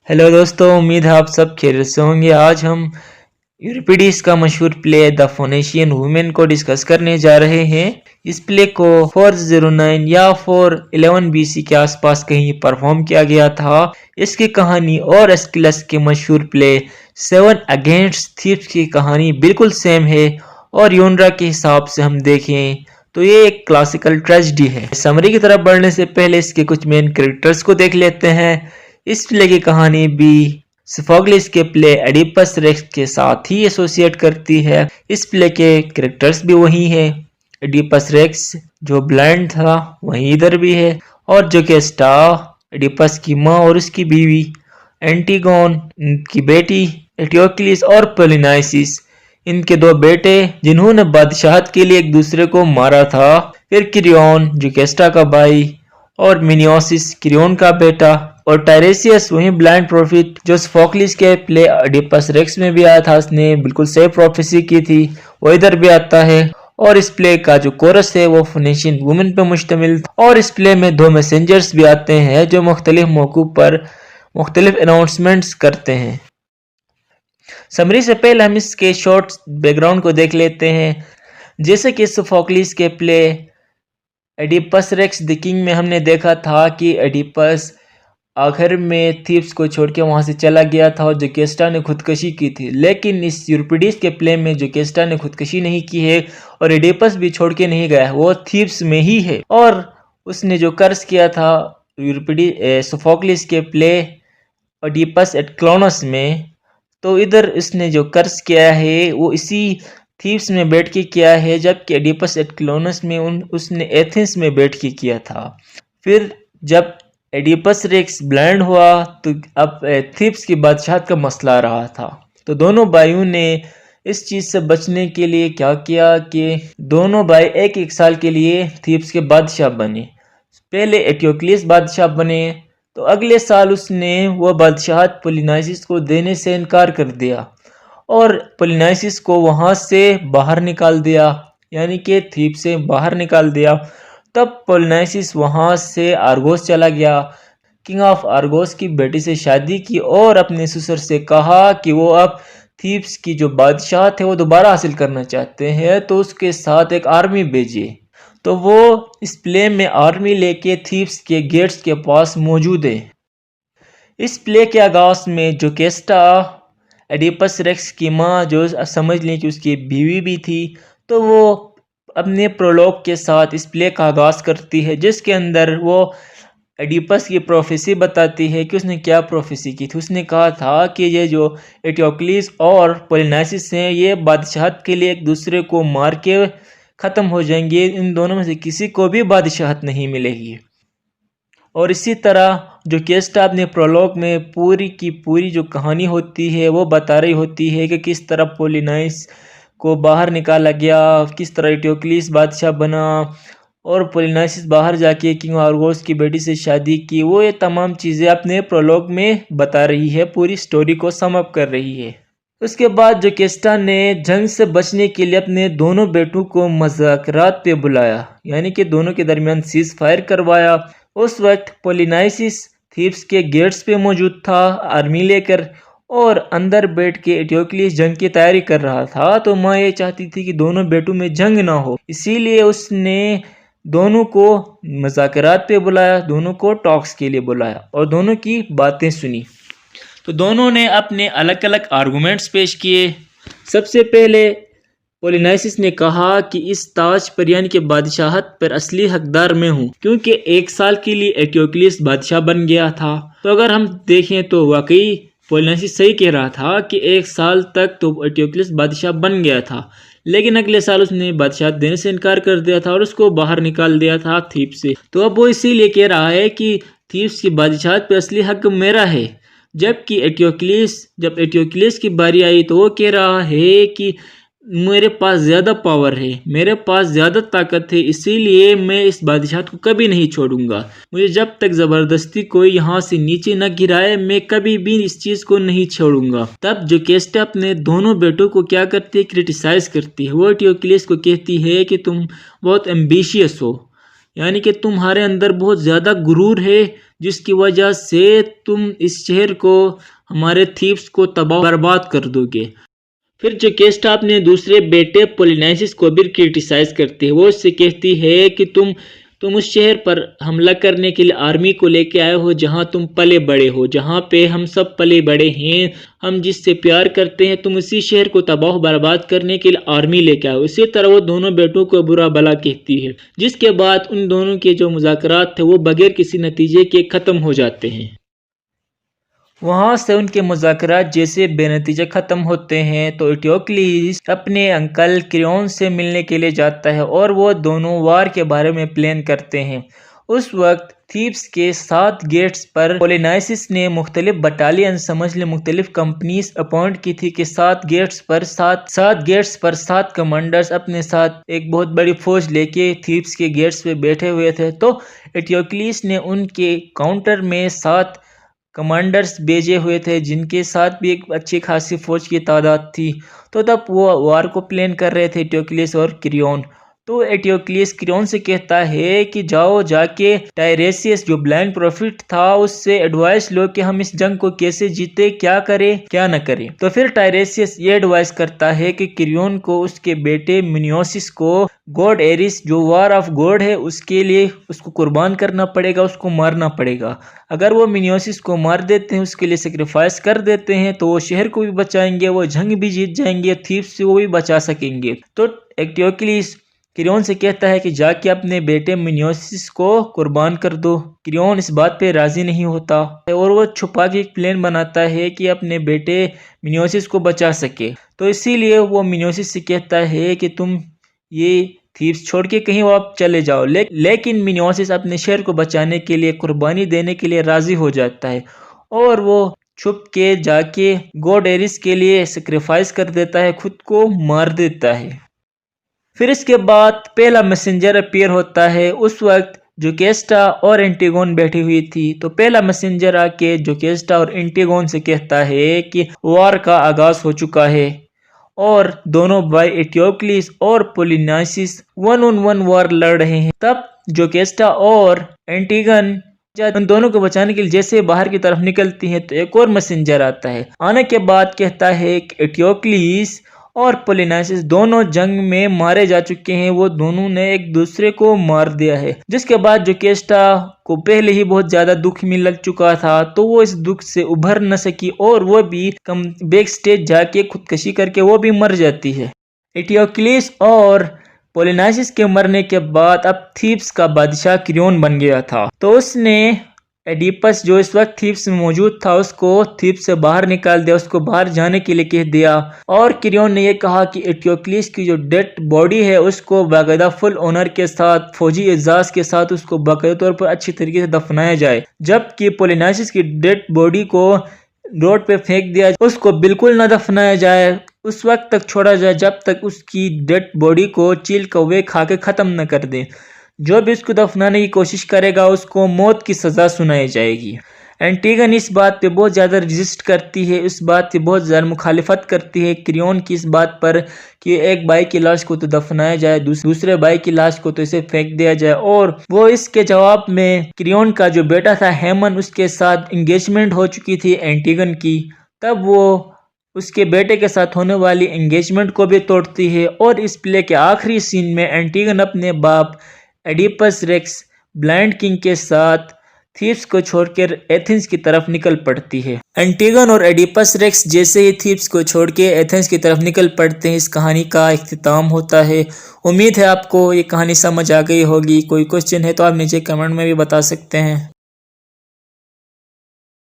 Hello दोस्तों, उम्मीद है आप सब खैरियत से होंगे। आज हम यूरिपिडीज का मशहूर प्ले द फोनेशियन वुमेन को डिस्कस करने जा रहे हैं। इस प्ले को 409 या 411 बीसी के आसपास कहीं परफॉर्म किया गया था। इसकी कहानी और एस्किलस के मशहूर प्ले 7 अगेंस्ट थीव्स की कहानी बिल्कुल सेम है, और यूनरा के हिसाब से हम देखें तो ये एक क्लासिकल ट्रेजेडी है। समरी की तरफ बढ़ने से पहले इसके कुछ मेन कैरेक्टर्स को देख लेते हैं। इस प्ले की कहानी भी सोफोक्लिस के प्ले एडिपस रेक्स के साथ ही एसोसिएट करती है। इस प्ले के कैरेक्टर्स भी वही है। एडिपस रेक्स जो ब्लाइंड था वही इधर भी है, और जो कि एडिपस की माँ और उसकी बीवी एंटीगोन की बेटी एटियोक्लिस और पोलिनाइसिस, इनके दो बेटे जिन्होंने बादशाहत के लिए एक दूसरे को मारा था। फिर क्रियोन जो केस्टा का भाई, और मिनियोसिस क्रियोन का बेटा, और टायरेसियस वही ब्लाइंड प्रोफिट जो सोफोक्लिस के प्ले एडिपस रेक्स में भी आया था। उसने बिल्कुल सही प्रोफेसी की थी, वो इधर भी आता है। और इस प्ले का जो कोरस है वो फोनेशियन वुमेन पे मुश्तमिल था। और इस प्ले में दो मैसेंजर्स भी आते हैं जो मुख्तलिफ मौकों पर मुख्तलिफ अनाउंसमेंट्स करते हैं। समरी से पहले हम इसके शॉर्ट बैकग्राउंड को देख लेते हैं। जैसे कि सोफोक्लिस के play Oedipus Rex the King में हमने देखा था कि एडिपस आखिर में थीव्स को छोड़ के वहां से चला गया था और जोकेस्टा ने खुदकशी की थी। लेकिन इस यूरिपिडीज के प्ले में जोकेस्टा ने खुदकशी नहीं की है और एडिपस भी छोड़ के नहीं गया है, वो थीव्स में ही है। और उसने जो कर्ज किया था सोफोक्लिस के प्ले एडिपस एट क्लोनस में, तो इधर इसने जो कर्ज किया है वो इसी थीव्स में बैठ के किया है, जबकि एडिपस एट क्लोनस में उसने एथेंस में बैठ के किया था। फिर जब एडिपस रेक्स ब्लाइंड हुआ तो अब थीव्स की बादशाहत का मसला रहा था। तो दोनों भाइयों ने इस चीज़ से बचने के लिए क्या किया कि दोनों भाई एक एक साल के लिए थीव्स के बादशाह बने। पहले एटियोक्लिस बादशाह बने, तो अगले साल उसने वो बादशाहत पोलिनाइसिस को देने से इनकार कर दिया और पोलिनाइसिस को वहाँ से बाहर निकाल दिया, यानी कि थीव्स से बाहर निकाल दिया। तब पोलिनाइसिस वहाँ से आर्गोस चला गया, किंग ऑफ आर्गोस की बेटी से शादी की और अपने ससुर से कहा कि वो अब थीव्स की जो बादशाह थे वो दोबारा हासिल करना चाहते हैं, तो उसके साथ एक आर्मी भेजिए। तो वो इस प्ले में आर्मी लेके थीव्स के गेट्स के पास मौजूद है। इस प्ले के आगाज में जोकेस्टा एडिपस रेक्स की माँ, जो समझ लें कि उसकी बीवी भी थी, तो वो अपने प्रोलॉग के साथ इस प्ले का आगाज करती है, जिसके अंदर वो एडिपस की प्रोफेसी बताती है कि उसने क्या प्रोफेसी की थी। उसने कहा था कि ये जो एटियोक्लिस और पोलिनाइसिस हैं ये बादशाहत के लिए एक दूसरे को मार के ख़त्म हो जाएंगे, इन दोनों में से किसी को भी बादशाहत नहीं मिलेगी। और इसी तरह जो केस्टा अपने प्रोलॉग में पूरी की पूरी जो कहानी होती है वो बता रही होती है कि किस तरह पोलिनाइस को बाहर निकाला गया, किस तरह एटियोक्लिस बादशाह बना और पोलिनाइसिस बाहर जाके किंग आर्गोस की बेटी से शादी की। वो ये तमाम चीज़ें अपने प्रोलॉग में बता रही है, पूरी स्टोरी को सम अप कर रही है। उसके बाद जो केस्टा ने जंग से बचने के लिए अपने दोनों बेटों को मज़ाकरात पे बुलाया, यानी कि दोनों के दरमियान सीज फायर करवाया। उस वक्त पोलिनाइसिस थीव्स के गेट्स पे मौजूद था आर्मी लेकर, और अंदर बैठ के एटियोक्लिस जंग की तैयारी कर रहा था। तो माँ ये चाहती थी कि दोनों बेटों में जंग ना हो, इसीलिए उसने दोनों को मज़ाकरात पे बुलाया, दोनों को टॉक्स के लिए बुलाया और दोनों की बातें सुनी। तो दोनों ने अपने अलग अलग आर्गूमेंट्स पेश किए। सबसे पहले पोलिनाइसिस ने कहा कि इस ताज पर यानी कि बादशाहत पर असली हकदार मैं हूँ, क्योंकि एक साल के लिए एटियोक्लिस बादशाह बन गया था। तो अगर हम देखें तो वाकई पोलिनाइसिस सही कह रहा था कि एक साल तक तो एटियोक्लिस बादशाह बन गया था, लेकिन अगले साल उसने बादशाह देने से इनकार कर दिया था और उसको बाहर निकाल दिया था थीव्स से। तो अब वो इसीलिए कह रहा है कि थीव्स की बादशाहत पर असली हक मेरा है। जबकि जब एटियोक्लिस की बारी आई तो वो कह रहा है कि मेरे पास ज़्यादा पावर है, मेरे पास ज़्यादा ताकत है, इसीलिए मैं इस बादशाहत को कभी नहीं छोड़ूंगा। मुझे जब तक ज़बरदस्ती कोई यहाँ से नीचे न गिराए मैं कभी भी इस चीज़ को नहीं छोड़ूंगा। तब जोकेस्टा अपने दोनों बेटों को क्या करती है, क्रिटिसाइज करती है। वो एटियोक्लिस को कहती है कि तुम बहुत एम्बिशियस हो, यानी कि तुम्हारे अंदर बहुत ज़्यादा गुरूर है, जिसकी वजह से तुम इस शहर को, हमारे थीव्स को तबाह बर्बाद कर दोगे। फिर जोकेस्टा अपने दूसरे बेटे पोलिनाइसिस को भी क्रिटिसाइज करती है। वो उससे कहती है कि तुम उस शहर पर हमला करने के लिए आर्मी को लेके आए हो जहां तुम पले बड़े हो, जहां पे हम सब पले बड़े हैं, हम जिससे प्यार करते हैं, तुम उसी शहर को तबाह बर्बाद करने के लिए आर्मी लेके आओ। इसी तरह वो दोनों बेटों को बुरा भला कहती है, जिसके बाद उन दोनों के जो मुज़ाकरात थे वो बगैर किसी नतीजे के ख़त्म हो जाते हैं। वहाँ से उनके मुज़ाकरात जैसे बेनतीजा ख़त्म होते हैं तो इटियोक्लीस अपने अंकल क्रियोन से मिलने के लिए जाता है और वो दोनों वार के बारे में प्लान करते हैं। उस वक्त थीब्स के 7 गेट्स पर पोलिनाइसिस ने मुख्तलिफ बटालियन समझ ले मुख्तलिफ कंपनीज अपॉइंट की थी कि 7 गेट्स पर 7 कमांडर्स अपने साथ एक बहुत बड़ी फौज लेके थीब्स के गेट्स पे बैठे हुए थे। तो इटियोक्लीस ने उनके काउंटर में 7 कमांडर्स भेजे हुए थे जिनके साथ भी एक अच्छी खासी फौज की तादाद थी। तो तब वो वार को प्लान कर रहे थे इटियोक्लियस और क्रियोन। तो इटियोक्लियस क्रियोन से कहता है कि जाओ जाके टायरेसियस जो ब्लाइंड प्रॉफिट था उससे एडवाइस लो कि हम इस जंग को कैसे जीते, क्या करें क्या न करें। तो फिर टायरेसियस ये एडवाइस करता है कि क्रियोन को उसके बेटे मिनियोसिस को गॉड एरिस जो वार ऑफ गॉड है उसके लिए उसको कुर्बान करना पड़ेगा, उसको मारना पड़ेगा। अगर वो मिनियोसिस को मार देते हैं, उसके लिए सेक्रीफाइस कर देते हैं तो वो शहर को भी बचाएंगे, वो जंग भी जीत जाएंगे, थीव्स से वो भी बचा सकेंगे। तो इटियोक्लिस क्रियोन से कहता है कि जाके अपने बेटे मिनियोसिस को कुर्बान कर दो। क्रियोन इस बात पे राजी नहीं होता और वो छुपा के एक प्लान बनाता है कि अपने बेटे मिनियोसिस को बचा सके। तो इसीलिए वो मिनियोसिस से कहता है कि तुम ये थीव्स छोड़ के कहीं आप चले जाओ। लेकिन मिनियोसिस अपने शहर को बचाने के लिए कुर्बानी देने के लिए राजी हो जाता है और वो छुप के जाके गॉड एरिस के लिए सेक्रीफाइस कर देता है, खुद को मार देता है। फिर इसके बाद पहला मैसेंजर अपीयर होता है। उस वक्त जोकेस्टा और एंटीगोन बैठी हुई थी। तो पहला मैसेंजर आके जोकेस्टा और एंटीगोन से कहता है कि वार का आगाज हो चुका है और दोनों भाई इटियोक्लिस और पोलिनाइसिस 1-on-1 वार लड़ रहे हैं। तब जोकेस्टा और एंटीगन उन दोनों को बचाने के लिए जैसे बाहर की तरफ निकलती हैं तो एक और मैसेंजर आता है। आने के बाद कहता है कि इटियोक्लिस और पोलिनाइसिस दोनों जंग में मारे जा चुके हैं, वो दोनों ने एक दूसरे को मार दिया है। जिसके बाद जोकेस्टा को पहले ही बहुत ज्यादा दुख मिल चुका था तो वो इस दुख से उभर न सकी और वो भी बैक स्टेज जाके खुदकशी करके वो भी मर जाती है। इटियोक्लिस और पोलिनाइसिस के मरने के बाद अब थीब्स का बादशाह क्रियोन बन गया था। तो उसने एडिपस जो इस वक्त थीब्स में मौजूद था उसको थीब्स से बाहर निकाल दिया, उसको बाहर जाने के लिए कह दिया। और क्रियोन ने यह कहा कि इटियोक्लिस की जो डेड बॉडी है उसको बाकायदा फुल ऑनर के साथ, फौजी एजाज के साथ उसको बाकायदा तौर पर अच्छी तरीके से दफनाया जाए, जबकि पोलिनाइसिस की डेड बॉडी को रोड पे फेंक दिया, उसको बिल्कुल न दफनाया जाए, उस वक्त तक छोड़ा जाए जब तक उसकी डेड बॉडी को चील कौवे खा के खत्म न कर दे। जो भी उसको दफनाने की कोशिश करेगा उसको मौत की सजा सुनाई जाएगी। एंटीगन इस बात पे बहुत ज़्यादा रजिस्ट करती है, इस बात से बहुत ज़्यादा मुखालिफत करती है क्रियोन की इस बात पर कि एक भाई की लाश को तो दफनाया जाए, दूसरे भाई की लाश को तो इसे फेंक दिया जाए। और वो इसके जवाब में क्रियोन का जो बेटा था हेमन, उसके साथ एंगेजमेंट हो चुकी थी एंटीगन की, तब वो उसके बेटे के साथ होने वाली एंगेजमेंट को भी तोड़ती है। और इस प्ले के आखिरी सीन में एंटीगन अपने बाप एडिपस रेक्स ब्लाइंड किंग के साथ थीब्स को छोड़कर एथेंस की तरफ निकल पड़ती है। एंटीगन और एडिपस रेक्स जैसे ही थीब्स को छोड़ के एथेंस की तरफ निकल पड़ते हैं, इस कहानी का इख्तिताम होता है। उम्मीद है आपको ये कहानी समझ आ गई होगी। कोई क्वेश्चन है तो आप नीचे कमेंट में भी बता सकते हैं।